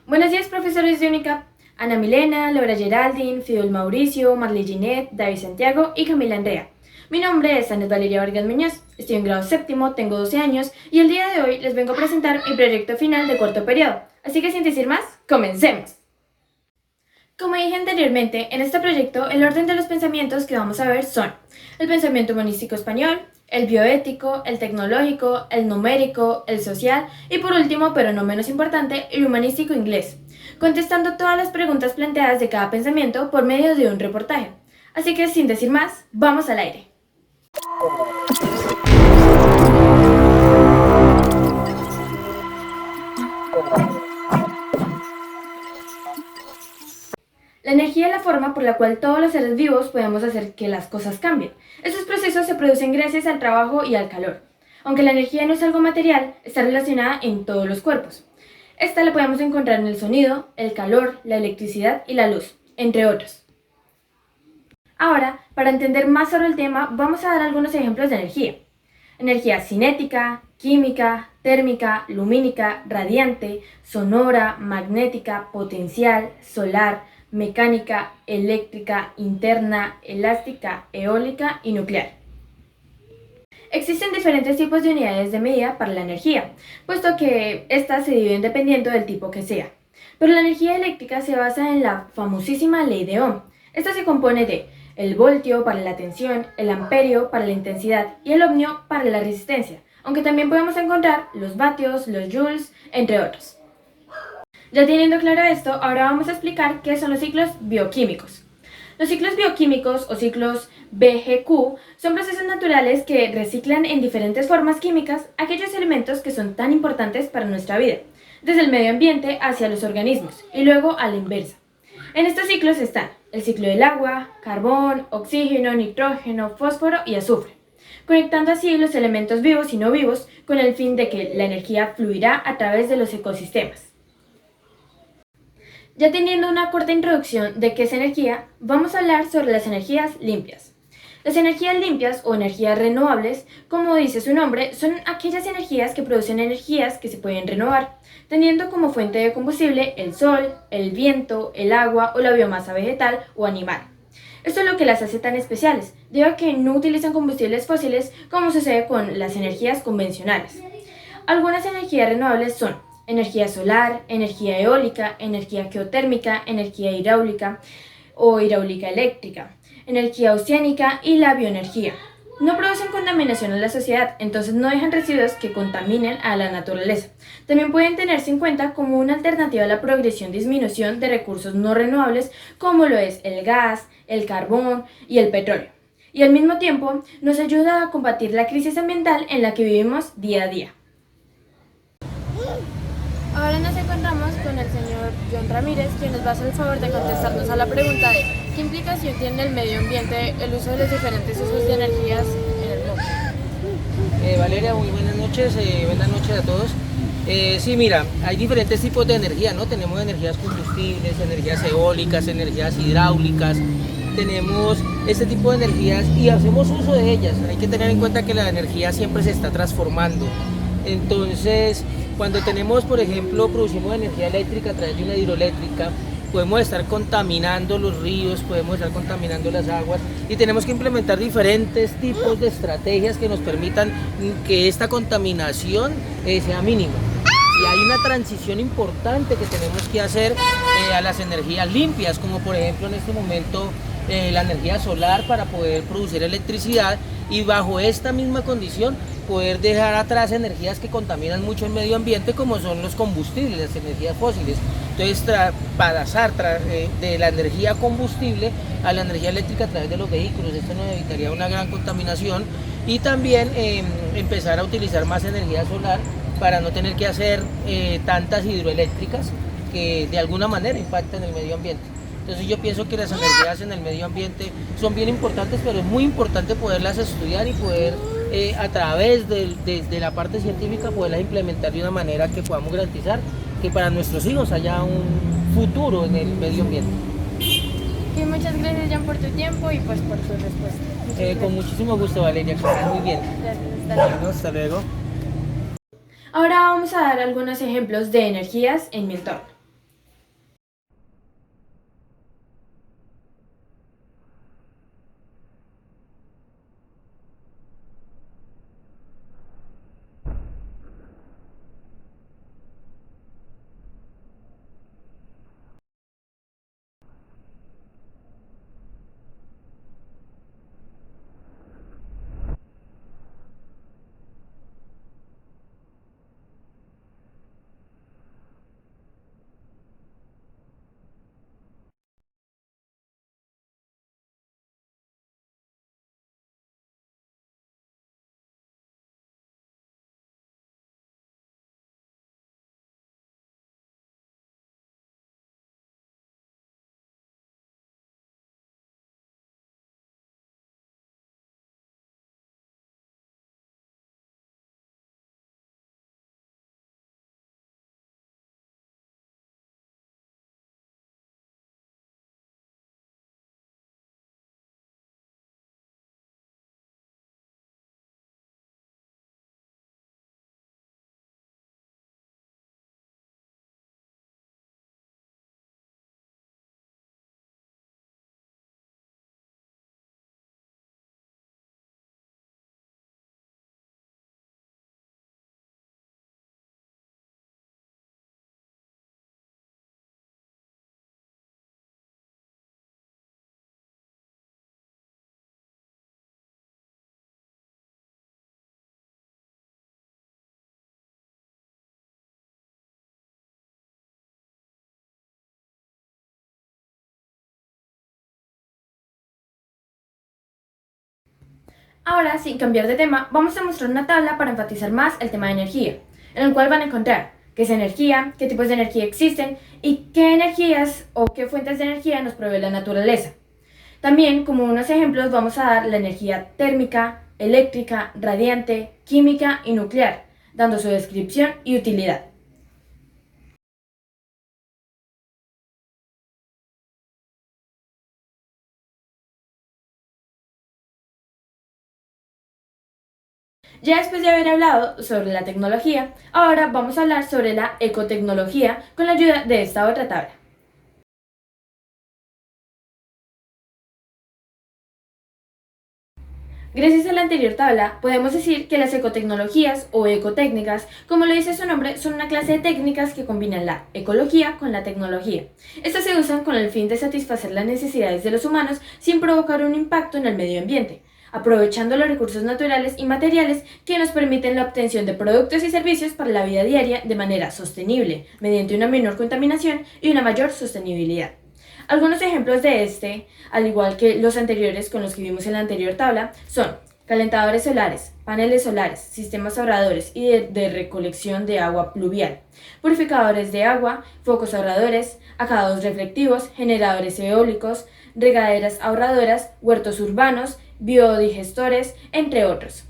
Buenos días, profesores de UNICAP. Ana Milena, Laura Geraldine, Fidel Mauricio, Marley Ginette, David Santiago y Camila Andrea. Mi nombre es Anet Valeria Vargas Muñoz, estoy en grado séptimo, tengo 12 años y el día de hoy les vengo a presentar mi proyecto final de cuarto periodo. Así que sin decir más, comencemos. Como dije anteriormente, en este proyecto el orden de los pensamientos que vamos a ver son el pensamiento humanístico español, el bioético, el tecnológico, el numérico, el social y por último, pero no menos importante, el humanístico inglés, contestando todas las preguntas planteadas de cada pensamiento por medio de un reportaje. Así que sin decir más, vamos al aire. La energía es la forma por la cual todos los seres vivos podemos hacer que las cosas cambien. Estos procesos se producen gracias al trabajo y al calor. Aunque la energía no es algo material, está relacionada en todos los cuerpos. Esta la podemos encontrar en el sonido, el calor, la electricidad y la luz, entre otros. Ahora, para entender más sobre el tema, vamos a dar algunos ejemplos de energía. Energía cinética, química, térmica, lumínica, radiante, sonora, magnética, potencial, solar, mecánica, eléctrica, interna, elástica, eólica y nuclear. Existen diferentes tipos de unidades de medida para la energía, puesto que estas se dividen dependiendo del tipo que sea. Pero la energía eléctrica se basa en la famosísima ley de Ohm. Esta se compone de el voltio para la tensión, el amperio para la intensidad y el ohmio para la resistencia, aunque también podemos encontrar los vatios, los joules, entre otros. Ya teniendo claro esto, ahora vamos a explicar qué son los ciclos bioquímicos. Los ciclos bioquímicos o ciclos BGQ son procesos naturales que reciclan en diferentes formas químicas aquellos elementos que son tan importantes para nuestra vida, desde el medio ambiente hacia los organismos y luego a la inversa. En estos ciclos están el ciclo del agua, carbón, oxígeno, nitrógeno, fósforo y azufre, conectando así los elementos vivos y no vivos con el fin de que la energía fluirá a través de los ecosistemas. Ya teniendo una corta introducción de qué es energía, vamos a hablar sobre las energías limpias. Las energías limpias o energías renovables, como dice su nombre, son aquellas energías que producen energías que se pueden renovar, teniendo como fuente de combustible el sol, el viento, el agua o la biomasa vegetal o animal. Esto es lo que las hace tan especiales, debido a que no utilizan combustibles fósiles como sucede con las energías convencionales. Algunas energías renovables son energía solar, energía eólica, energía geotérmica, energía hidráulica o hidráulica eléctrica, energía oceánica y la bioenergía. No producen contaminación a la sociedad, entonces no dejan residuos que contaminen a la naturaleza. También pueden tenerse en cuenta como una alternativa a la progresión-disminución de recursos no renovables como lo es el gas, el carbón y el petróleo. Y al mismo tiempo nos ayuda a combatir la crisis ambiental en la que vivimos día a día. Ahora nos encontramos con el señor John Ramírez, quien nos va a hacer el favor de contestarnos a la pregunta de ¿qué implicación tiene en el medio ambiente el uso de los diferentes usos de energías en el mundo? Valeria, muy buenas noches a todos. Sí, mira, hay diferentes tipos de energía, ¿no? Tenemos energías combustibles, energías eólicas, energías hidráulicas, tenemos este tipo de energías y hacemos uso de ellas. Hay que tener en cuenta que la energía siempre se está transformando. Entonces, cuando tenemos, por ejemplo, producimos energía eléctrica a través de una hidroeléctrica, podemos estar contaminando los ríos, podemos estar contaminando las aguas y tenemos que implementar diferentes tipos de estrategias que nos permitan que esta contaminación sea mínima. Y hay una transición importante que tenemos que hacer a las energías limpias, como por ejemplo en este momento la energía solar para poder producir electricidad y bajo esta misma condición poder dejar atrás energías que contaminan mucho el medio ambiente como son los combustibles, las energías fósiles. Entonces pasar de la energía combustible a la energía eléctrica a través de los vehículos, esto nos evitaría una gran contaminación y también empezar a utilizar más energía solar para no tener que hacer tantas hidroeléctricas que de alguna manera impactan el medio ambiente. Entonces yo pienso que las energías en el medio ambiente son bien importantes, pero es muy importante poderlas estudiar y poder a través de la parte científica poderlas implementar de una manera que podamos garantizar que para nuestros hijos haya un futuro en el medio ambiente. Y muchas gracias, Jan, por tu tiempo y pues por tu respuesta. Con muchísimo gusto, Valeria, que estés muy bien. Gracias, Hasta luego. Ahora vamos a dar algunos ejemplos de energías en mi entorno. Ahora, sin cambiar de tema, vamos a mostrar una tabla para enfatizar más el tema de energía, en el cual van a encontrar qué es energía, qué tipos de energía existen y qué energías o qué fuentes de energía nos provee la naturaleza. También, como unos ejemplos, vamos a dar la energía térmica, eléctrica, radiante, química y nuclear, dando su descripción y utilidad. Ya después de haber hablado sobre la tecnología, ahora vamos a hablar sobre la ecotecnología con la ayuda de esta otra tabla. Gracias a la anterior tabla, podemos decir que las ecotecnologías o ecotécnicas, como lo dice su nombre, son una clase de técnicas que combinan la ecología con la tecnología. Estas se usan con el fin de satisfacer las necesidades de los humanos sin provocar un impacto en el medio ambiente, aprovechando los recursos naturales y materiales que nos permiten la obtención de productos y servicios para la vida diaria de manera sostenible, mediante una menor contaminación y una mayor sostenibilidad. Algunos ejemplos de este, al igual que los anteriores con los que vimos en la anterior tabla, son calentadores solares, paneles solares, sistemas ahorradores y de recolección de agua pluvial, purificadores de agua, focos ahorradores, acabados reflectivos, generadores eólicos, regaderas ahorradoras, huertos urbanos, biodigestores, entre otros.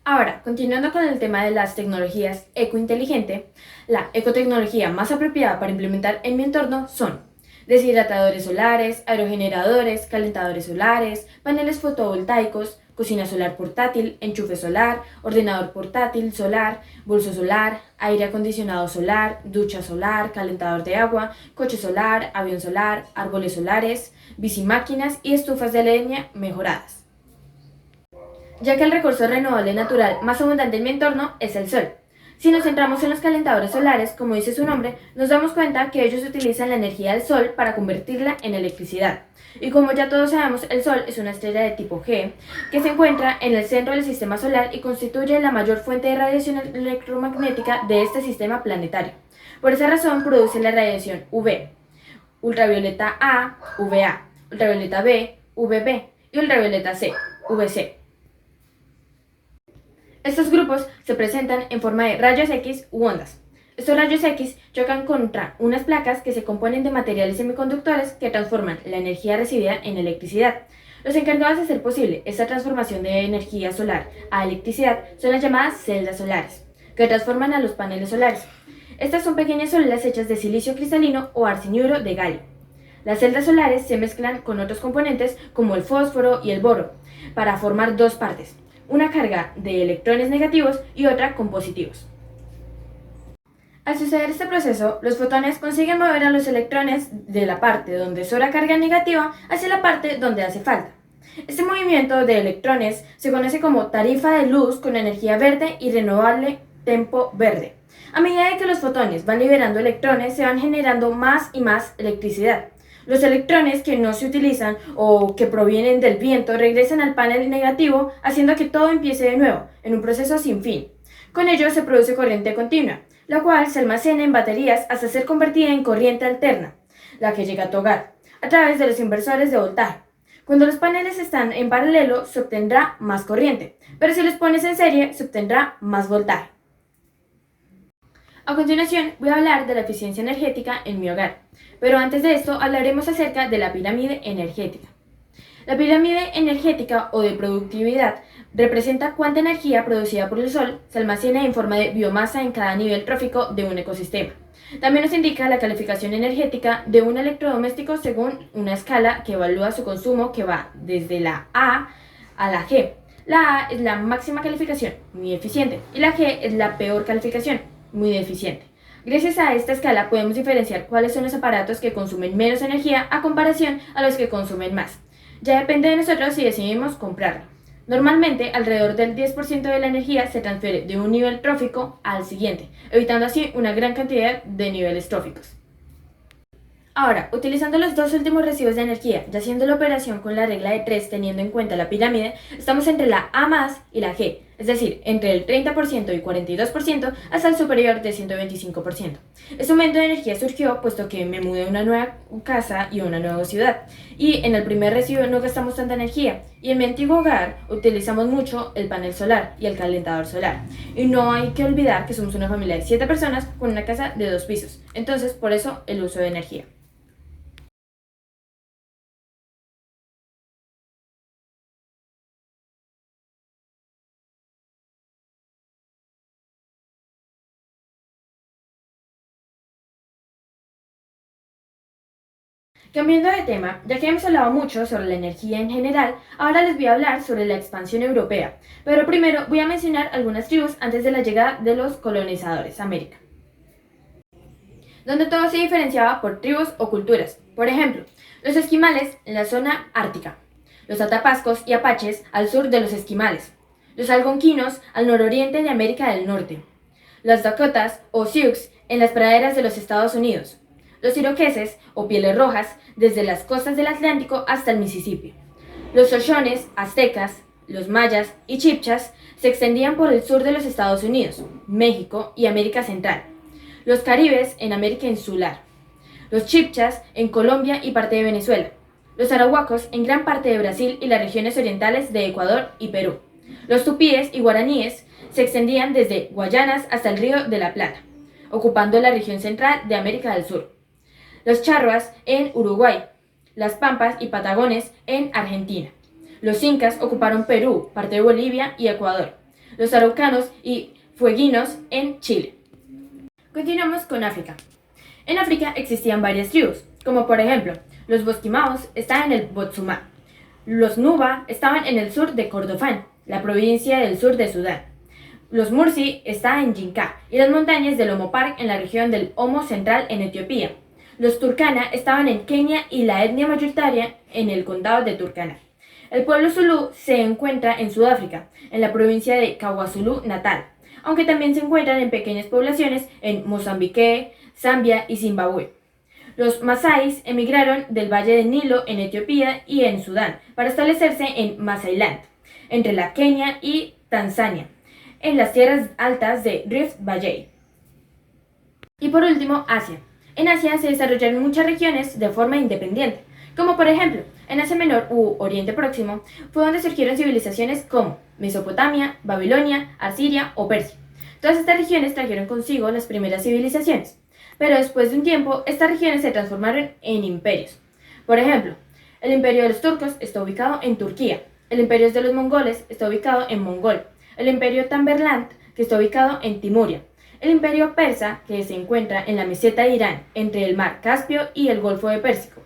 Ahora, continuando con el tema de las tecnologías ecointeligente, la ecotecnología más apropiada para implementar en mi entorno son deshidratadores solares, aerogeneradores, calentadores solares, paneles fotovoltaicos, cocina solar portátil, enchufe solar, ordenador portátil solar, bolso solar, aire acondicionado solar, ducha solar, calentador de agua, coche solar, avión solar, árboles solares, bicimáquinas y estufas de leña mejoradas. Ya que el recurso renovable natural más abundante en mi entorno es el sol. Si nos centramos en los calentadores solares, como dice su nombre, nos damos cuenta que ellos utilizan la energía del sol para convertirla en electricidad. Y como ya todos sabemos, el Sol es una estrella de tipo G que se encuentra en el centro del sistema solar y constituye la mayor fuente de radiación electromagnética de este sistema planetario. Por esa razón produce la radiación UV, ultravioleta A, UVA, ultravioleta B, UVB y ultravioleta C, UVC. Estos grupos se presentan en forma de rayos X u ondas. Estos rayos X chocan contra unas placas que se componen de materiales semiconductores que transforman la energía recibida en electricidad. Los encargados de hacer posible esta transformación de energía solar a electricidad son las llamadas celdas solares, que transforman a los paneles solares. Estas son pequeñas células hechas de silicio cristalino o arseniuro de galio. Las celdas solares se mezclan con otros componentes como el fósforo y el boro para formar dos partes, una carga de electrones negativos y otra con positivos. Al suceder este proceso, los fotones consiguen mover a los electrones de la parte donde sobra carga negativa hacia la parte donde hace falta. Este movimiento de electrones se conoce como tarifa de luz con energía verde y renovable tempo verde. A medida que los fotones van liberando electrones, se van generando más y más electricidad. Los electrones que no se utilizan o que provienen del viento regresan al panel negativo, haciendo que todo empiece de nuevo, en un proceso sin fin. Con ello se produce corriente continua, la cual se almacena en baterías hasta ser convertida en corriente alterna, la que llega a tu hogar, a través de los inversores de voltaje. Cuando los paneles están en paralelo, se obtendrá más corriente, pero si los pones en serie, se obtendrá más voltaje. A continuación, voy a hablar de la eficiencia energética en mi hogar, pero antes de esto hablaremos acerca de la pirámide energética. La pirámide energética o de productividad representa cuánta energía producida por el sol se almacena en forma de biomasa en cada nivel trófico de un ecosistema. También nos indica la calificación energética de un electrodoméstico según una escala que evalúa su consumo que va desde la A a la G. La A es la máxima calificación, muy eficiente, y la G es la peor calificación, muy deficiente. Gracias a esta escala podemos diferenciar cuáles son los aparatos que consumen menos energía a comparación a los que consumen más. Ya depende de nosotros si decidimos comprarlo. Normalmente, alrededor del 10% de la energía se transfiere de un nivel trófico al siguiente, evitando así una gran cantidad de niveles tróficos. Ahora, utilizando los dos últimos recibos de energía y haciendo la operación con la regla de 3 teniendo en cuenta la pirámide, estamos entre la A más y la G, es decir, entre el 30% y 42% hasta el superior de 125%. Este aumento de energía surgió puesto que me mudé a una nueva casa y a una nueva ciudad, y en el primer recibo no gastamos tanta energía, y en mi antiguo hogar utilizamos mucho el panel solar y el calentador solar. Y no hay que olvidar que somos una familia de 7 personas con una casa de 2 pisos, entonces por eso el uso de energía. Cambiando de tema, ya que hemos hablado mucho sobre la energía en general, ahora les voy a hablar sobre la expansión europea. Pero primero voy a mencionar algunas tribus antes de la llegada de los colonizadores a América, donde todo se diferenciaba por tribus o culturas. Por ejemplo, los esquimales en la zona ártica, los atapascos y apaches al sur de los esquimales, los algonquinos al nororiente de América del Norte, las dakotas o sioux en las praderas de los Estados Unidos, los iroqueses o pieles rojas desde las costas del Atlántico hasta el Mississippi. Los Shoshones, aztecas, los mayas y chibchas se extendían por el sur de los Estados Unidos, México y América Central. Los caribes en América Insular. Los chibchas en Colombia y parte de Venezuela. Los arahuacos en gran parte de Brasil y las regiones orientales de Ecuador y Perú. Los tupíes y guaraníes se extendían desde Guayanas hasta el río de la Plata, ocupando la región central de América del Sur. Los charruas en Uruguay, las pampas y patagones en Argentina. Los incas ocuparon Perú, parte de Bolivia y Ecuador. Los araucanos y fueguinos en Chile. Continuamos con África. En África existían varias tribus, como por ejemplo, los bosquimaos estaban en el Botsumá. Los Nuba estaban en el sur de Kordofán, la provincia del sur de Sudán. Los Mursi estaban en Jinká y las montañas del Omo Park en la región del Omo Central en Etiopía. Los Turkana estaban en Kenia y la etnia mayoritaria en el condado de Turkana. El pueblo Zulú se encuentra en Sudáfrica, en la provincia de KwaZulu-Natal, aunque también se encuentran en pequeñas poblaciones en Mozambique, Zambia y Zimbabue. Los Masáis emigraron del Valle del Nilo en Etiopía y en Sudán para establecerse en Masailand, entre la Kenia y Tanzania, en las tierras altas de Rift Valley. Y por último, Asia. En Asia se desarrollaron muchas regiones de forma independiente, como por ejemplo, en Asia Menor u Oriente Próximo fue donde surgieron civilizaciones como Mesopotamia, Babilonia, Asiria o Persia. Todas estas regiones trajeron consigo las primeras civilizaciones, pero después de un tiempo estas regiones se transformaron en imperios. Por ejemplo, el imperio de los turcos está ubicado en Turquía, el imperio de los mongoles está ubicado en Mongol, el imperio Tamerlán que está ubicado en Timuria, el imperio persa que se encuentra en la meseta de Irán entre el mar Caspio y el Golfo de Pérsico,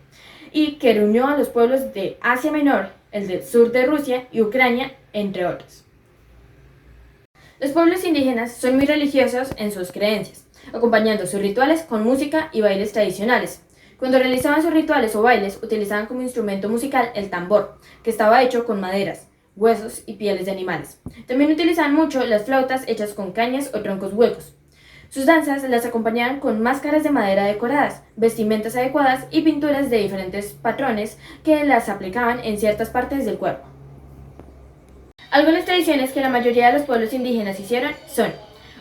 y que reunió a los pueblos de Asia Menor, el del sur de Rusia y Ucrania, entre otros. Los pueblos indígenas son muy religiosos en sus creencias, acompañando sus rituales con música y bailes tradicionales. Cuando realizaban sus rituales o bailes, utilizaban como instrumento musical el tambor, que estaba hecho con maderas, huesos y pieles de animales. También utilizaban mucho las flautas hechas con cañas o troncos huecos. Sus danzas las acompañaban con máscaras de madera decoradas, vestimentas adecuadas y pinturas de diferentes patrones que las aplicaban en ciertas partes del cuerpo. Algunas tradiciones que la mayoría de los pueblos indígenas hicieron son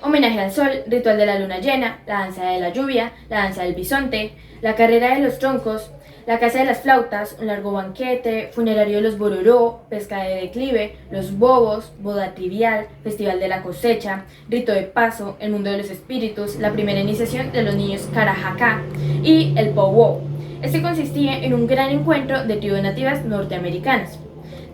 homenaje al sol, ritual de la luna llena, la danza de la lluvia, la danza del bisonte, la carrera de los troncos, la caza de las flautas, un largo banquete, funerario de los bororó, pesca de declive, los bobos, boda trivial, festival de la cosecha, rito de paso, el mundo de los espíritus, la primera iniciación de los niños Carajacá y el powwow. Este consistía en un gran encuentro de tribus nativas norteamericanas.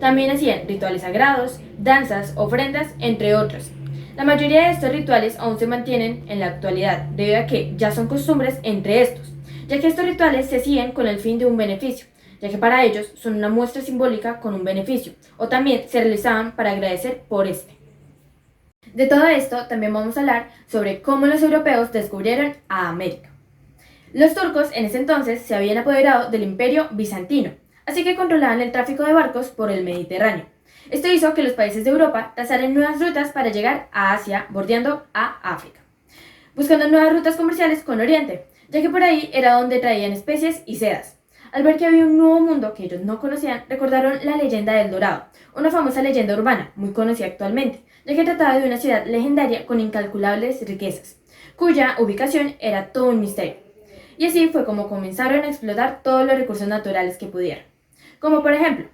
También hacían rituales sagrados, danzas, ofrendas, entre otros. La mayoría de estos rituales aún se mantienen en la actualidad, debido a que ya son costumbres entre estos, ya que estos rituales se hacían con el fin de un beneficio, ya que para ellos son una muestra simbólica con un beneficio, o también se realizaban para agradecer por este. De todo esto también vamos a hablar sobre cómo los europeos descubrieron a América. Los turcos en ese entonces se habían apoderado del imperio bizantino, así que controlaban el tráfico de barcos por el Mediterráneo. Esto hizo que los países de Europa trazaran nuevas rutas para llegar a Asia, bordeando a África, buscando nuevas rutas comerciales con Oriente, ya que por ahí era donde traían especies y sedas. Al ver que había un nuevo mundo que ellos no conocían, recordaron la leyenda del Dorado, una famosa leyenda urbana, muy conocida actualmente, ya que trataba de una ciudad legendaria con incalculables riquezas, cuya ubicación era todo un misterio. Y así fue como comenzaron a explotar todos los recursos naturales que pudieran, como por ejemplo,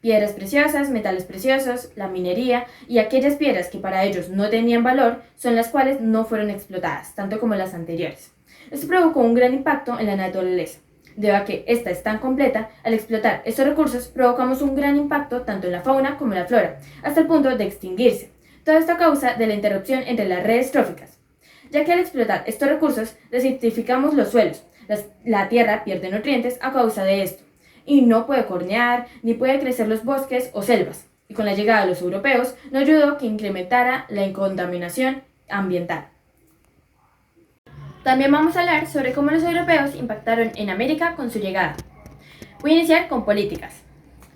piedras preciosas, metales preciosos, la minería y aquellas piedras que para ellos no tenían valor son las cuales no fueron explotadas, tanto como las anteriores. Esto provocó un gran impacto en la naturaleza. Debido a que esta es tan completa, al explotar estos recursos provocamos un gran impacto tanto en la fauna como en la flora, hasta el punto de extinguirse. Todo esto a causa de la interrupción entre las redes tróficas, ya que al explotar estos recursos desertificamos los suelos. La tierra pierde nutrientes a causa de esto, y no puede cornear ni puede crecer los bosques o selvas. Y con la llegada de los europeos no ayudó que incrementara la contaminación ambiental. También vamos a hablar sobre cómo los europeos impactaron en América con su llegada. Voy a iniciar con políticas.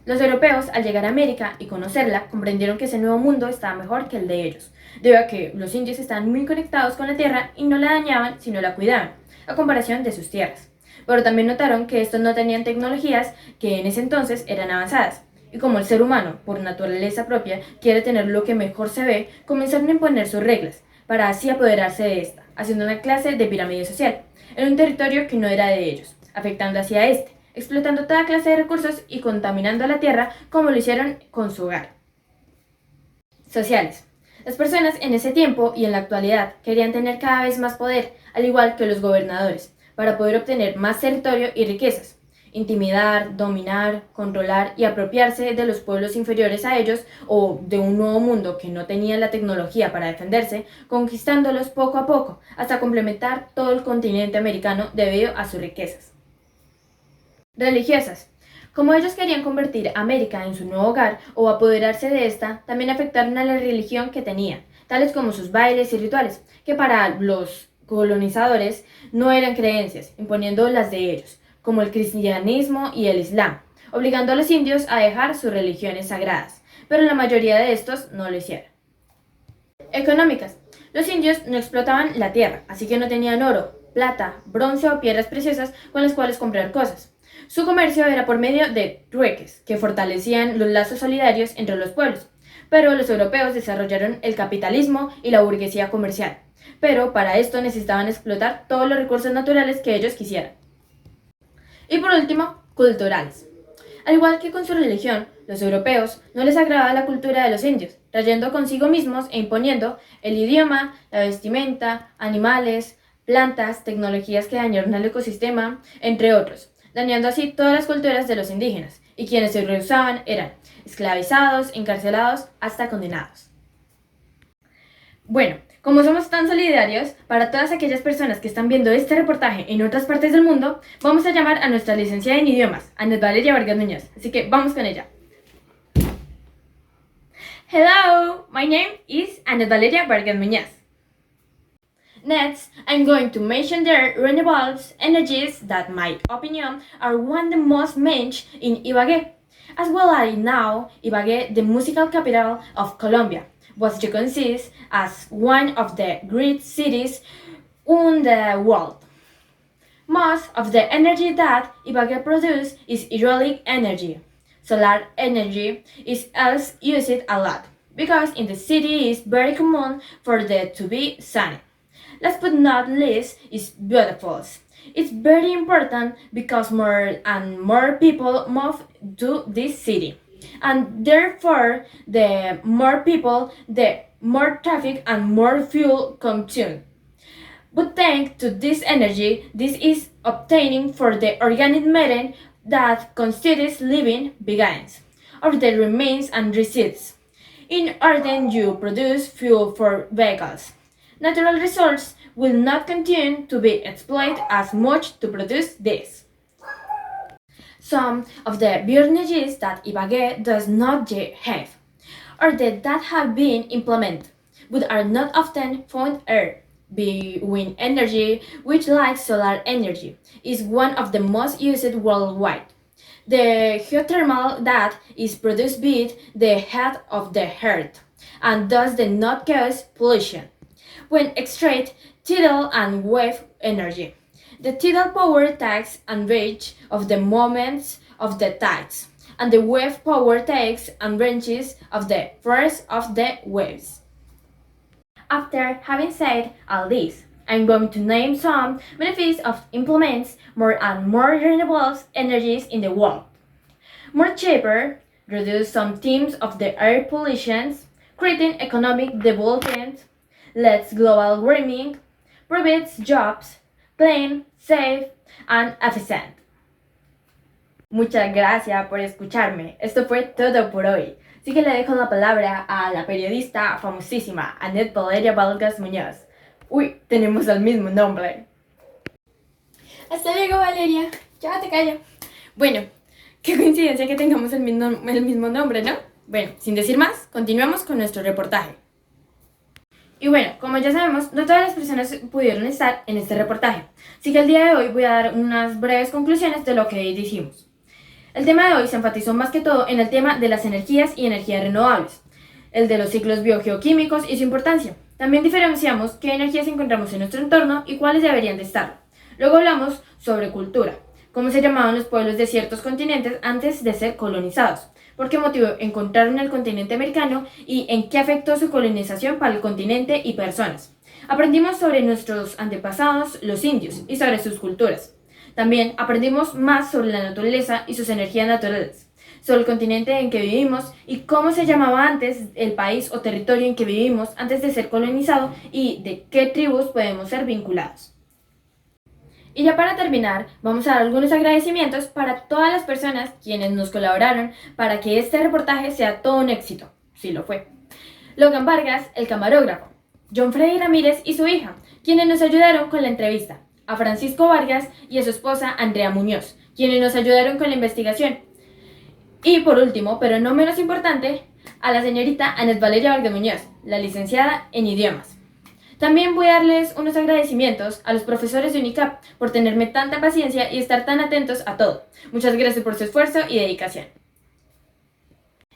Los europeos, al llegar a América y conocerla, comprendieron que ese nuevo mundo estaba mejor que el de ellos, debido a que los indios estaban muy conectados con la tierra y no la dañaban, sino la cuidaban, a comparación de sus tierras. Pero también notaron que estos no tenían tecnologías que en ese entonces eran avanzadas. Y como el ser humano, por naturaleza propia, quiere tener lo que mejor se ve, comenzaron a imponer sus reglas, para así apoderarse de esta, haciendo una clase de pirámide social, en un territorio que no era de ellos, afectando hacia este, explotando toda clase de recursos y contaminando la tierra como lo hicieron con su hogar. Sociales. Las personas en ese tiempo y en la actualidad querían tener cada vez más poder, al igual que los gobernadores, para poder obtener más territorio y riquezas, intimidar, dominar, controlar y apropiarse de los pueblos inferiores a ellos o de un nuevo mundo que no tenía la tecnología para defenderse, conquistándolos poco a poco hasta complementar todo el continente americano debido a sus riquezas. Religiosas. Como ellos querían convertir América en su nuevo hogar o apoderarse de esta, también afectaron a la religión que tenían, tales como sus bailes y rituales, que para los colonizadores no eran creencias, imponiendo las de ellos, como el cristianismo y el islam, obligando a los indios a dejar sus religiones sagradas, pero la mayoría de estos no lo hicieron. Económicas. Los indios no explotaban la tierra, así que no tenían oro, plata, bronce o piedras preciosas con las cuales comprar cosas. Su comercio era por medio de trueques, que fortalecían los lazos solidarios entre los pueblos, pero los europeos desarrollaron el capitalismo y la burguesía comercial, pero para esto necesitaban explotar todos los recursos naturales que ellos quisieran. Y por último, culturales. Al igual que con su religión, los europeos no les agradaba la cultura de los indios, trayendo consigo mismos e imponiendo el idioma, la vestimenta, animales, plantas, tecnologías que dañaron al ecosistema, entre otros, dañando así todas las culturas de los indígenas, y quienes se rehusaban eran esclavizados, encarcelados, hasta condenados. Bueno, como somos tan solidarios, para todas aquellas personas que están viendo este reportaje en otras partes del mundo, vamos a llamar a nuestra licenciada en idiomas, Anet Valeria Vargas Muñoz. Así que vamos con ella. Hello, my name is Anet Valeria Vargas Muñoz. Next, I'm going to mention the renewable energies that, in my opinion, are one of the most mentioned in Ibagué. As well as now, Ibagué, the musical capital of Colombia, was recognized as one of the great cities in the world. Most of the energy that Ibagué produces is hydraulic energy. Solar energy is also used a lot, because in the city it's very common for it to be sunny. Last but not least is beautiful. It's very important because more and more people move to this city. And therefore, the more people, the more traffic and more fuel consumed. But thanks to this energy, this is obtaining for the organic matter that constitutes living beings, or the remains and residues. In order to produce fuel for vehicles, natural resources will not continue to be exploited as much to produce this. Some of the bioenergies that Ibagué does not yet have, or that have been implemented, but are not often found are wind energy, which like solar energy, is one of the most used worldwide. The geothermal that is produced with the heat of the earth, and thus does not cause pollution. When extracted, tidal and wave energy. The tidal power takes advantage of the moments of the tides, and the wave power takes advantage of the force of the waves. After having said all this, I'm going to name some benefits of implements more and more renewable energies in the world. More cheaper, reduce some themes of the air pollution, creating economic development, less global warming, provides jobs, clean, safe, and efficient. Muchas gracias por escucharme. Esto fue todo por hoy. Así que le dejo la palabra a la periodista famosísima Annette Valeria Vargas Muñoz. Uy, tenemos el mismo nombre. Hasta luego, Valeria. Ya te callo. Bueno, qué coincidencia que tengamos el mismo nombre, ¿no? Bueno, sin decir más, continuamos con nuestro reportaje. Y bueno, como ya sabemos, no todas las personas pudieron estar en este reportaje, así que el día de hoy voy a dar unas breves conclusiones de lo que dijimos. El tema de hoy se enfatizó más que todo en el tema de las energías y energías renovables, el de los ciclos biogeoquímicos y su importancia. También diferenciamos qué energías encontramos en nuestro entorno y cuáles deberían de estar. Luego hablamos sobre cultura, cómo se llamaban los pueblos de ciertos continentes antes de ser colonizados, por qué motivo encontraron el continente americano y en qué afectó su colonización para el continente y personas. Aprendimos sobre nuestros antepasados, los indios, y sobre sus culturas. También aprendimos más sobre la naturaleza y sus energías naturales, sobre el continente en que vivimos y cómo se llamaba antes el país o territorio en que vivimos antes de ser colonizado y de qué tribus podemos ser vinculados. Y ya para terminar, vamos a dar algunos agradecimientos para todas las personas quienes nos colaboraron para que este reportaje sea todo un éxito. Sí lo fue. Logan Vargas, el camarógrafo. John Freddy Ramírez y su hija, quienes nos ayudaron con la entrevista. A Francisco Vargas y a su esposa Andrea Muñoz, quienes nos ayudaron con la investigación. Y por último, pero no menos importante, a la señorita Annette Valeria Vargas Muñoz, la licenciada en idiomas. También voy a darles unos agradecimientos a los profesores de UNICAP por tenerme tanta paciencia y estar tan atentos a todo. Muchas gracias por su esfuerzo y dedicación.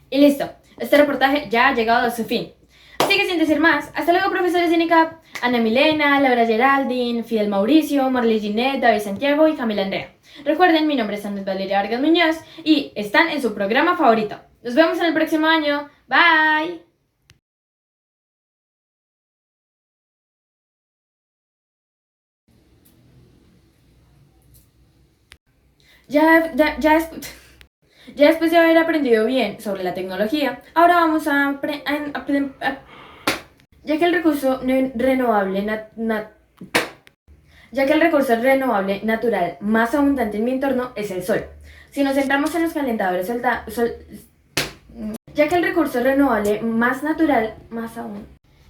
Y listo, este reportaje ya ha llegado a su fin. Así que sin decir más, hasta luego profesores de UNICAP, Ana Milena, Laura Geraldine, Fidel Mauricio, Marley Ginette, David Santiago y Camila Andrea. Recuerden, mi nombre es Annette Valeria Vargas Muñoz y están en su programa favorito. Nos vemos en el próximo año. Bye. Ya después de haber aprendido bien sobre la tecnología, ahora vamos a ya que el recurso renovable natural más abundante en mi entorno es el sol. Si nos centramos en los calentadores ya que el recurso renovable más natural más aún.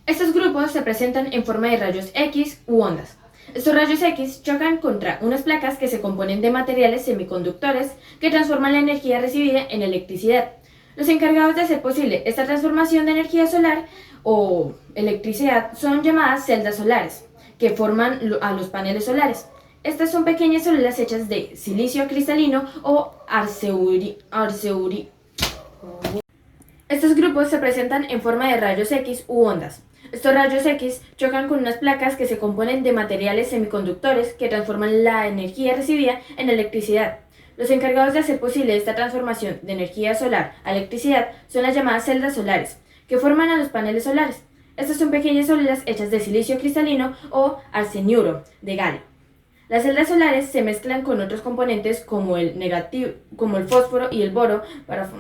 Estos grupos se presentan en forma de rayos X u ondas. Estos rayos X chocan contra unas placas que se componen de materiales semiconductores que transforman la energía recibida en electricidad. Los encargados de hacer posible esta transformación de energía solar o electricidad son llamadas celdas solares, que forman a los paneles solares. Estas son pequeñas células hechas de silicio cristalino o Estos grupos se presentan en forma de rayos X u ondas. Estos rayos X chocan con unas placas que se componen de materiales semiconductores que transforman la energía recibida en electricidad. Los encargados de hacer posible esta transformación de energía solar a electricidad son las llamadas celdas solares, que forman a los paneles solares. Estas son pequeñas células hechas de silicio cristalino o arseniuro de galio. Las celdas solares se mezclan con otros componentes como el fósforo y el boro para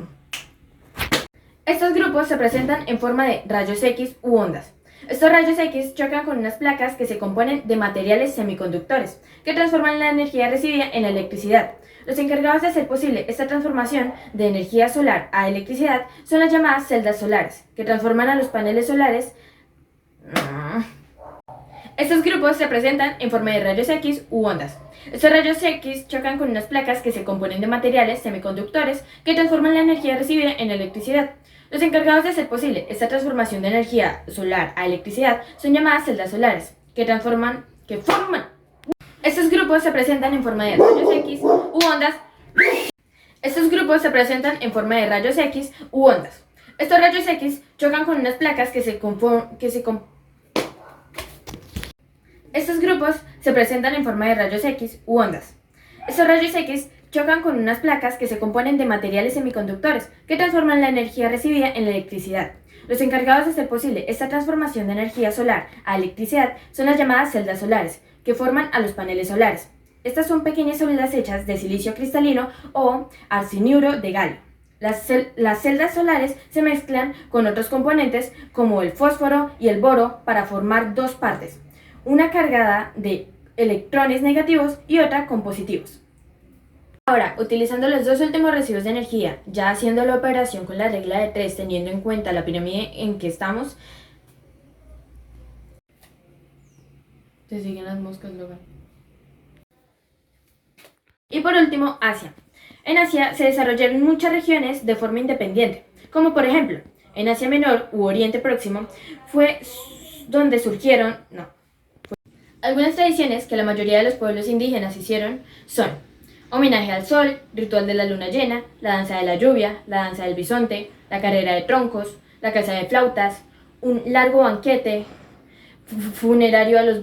Estos grupos se presentan en forma de rayos X u ondas. Estos rayos X chocan con unas placas que se componen de materiales semiconductores, que transforman la energía recibida en electricidad. Los encargados de hacer posible esta transformación de energía solar a electricidad son las llamadas celdas solares, que transforman a los paneles solares. Estos grupos se presentan en forma de rayos X u ondas. Estos rayos X chocan con unas placas que se componen de materiales semiconductores que transforman la energía recibida en electricidad. Los encargados de hacer posible esta transformación de energía solar a electricidad son llamadas celdas solares, que forman. Estos grupos se presentan en forma de rayos X u ondas. Estos grupos se presentan en forma de rayos X u ondas. Estos rayos X chocan con unas placas Estos grupos se presentan en forma de rayos X u ondas. Estos rayos X chocan con unas placas que se componen de materiales semiconductores que transforman la energía recibida en electricidad. Los encargados de hacer posible esta transformación de energía solar a electricidad son las llamadas celdas solares, que forman a los paneles solares. Estas son pequeñas células hechas de silicio cristalino o arseniuro de galio. Las celdas solares se mezclan con otros componentes como el fósforo y el boro para formar dos partes, una cargada de electrones negativos y otra con positivos. Ahora, utilizando los dos últimos residuos de energía, ya haciendo la operación con la regla de 3, teniendo en cuenta la pirámide en que estamos. Te siguen las moscas, Logan. Y por último, Asia. En Asia se desarrollaron muchas regiones de forma independiente, como por ejemplo, en Asia Menor u Oriente Próximo fue donde surgieron algunas tradiciones que la mayoría de los pueblos indígenas hicieron son homenaje al sol, ritual de la luna llena, la danza de la lluvia, la danza del bisonte, la carrera de troncos, la caza de flautas, un largo banquete, funerario a los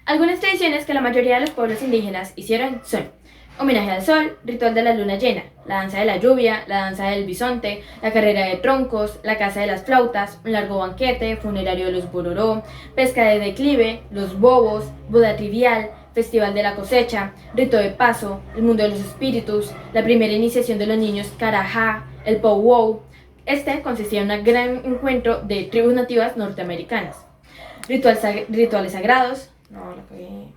Algunas tradiciones que la mayoría de los pueblos indígenas hicieron son homenaje al sol, ritual de la luna llena, la danza de la lluvia, la danza del bisonte, la carrera de troncos, la caza de las flautas, un largo banquete, funerario de los bororó, pesca de declive, los bobos, boda trivial, festival de la cosecha, rito de paso, el mundo de los espíritus, la primera iniciación de los niños carajá, el powwow. Este consistía en un gran encuentro de tribus nativas norteamericanas. Rituales sagrados. No, la cagué.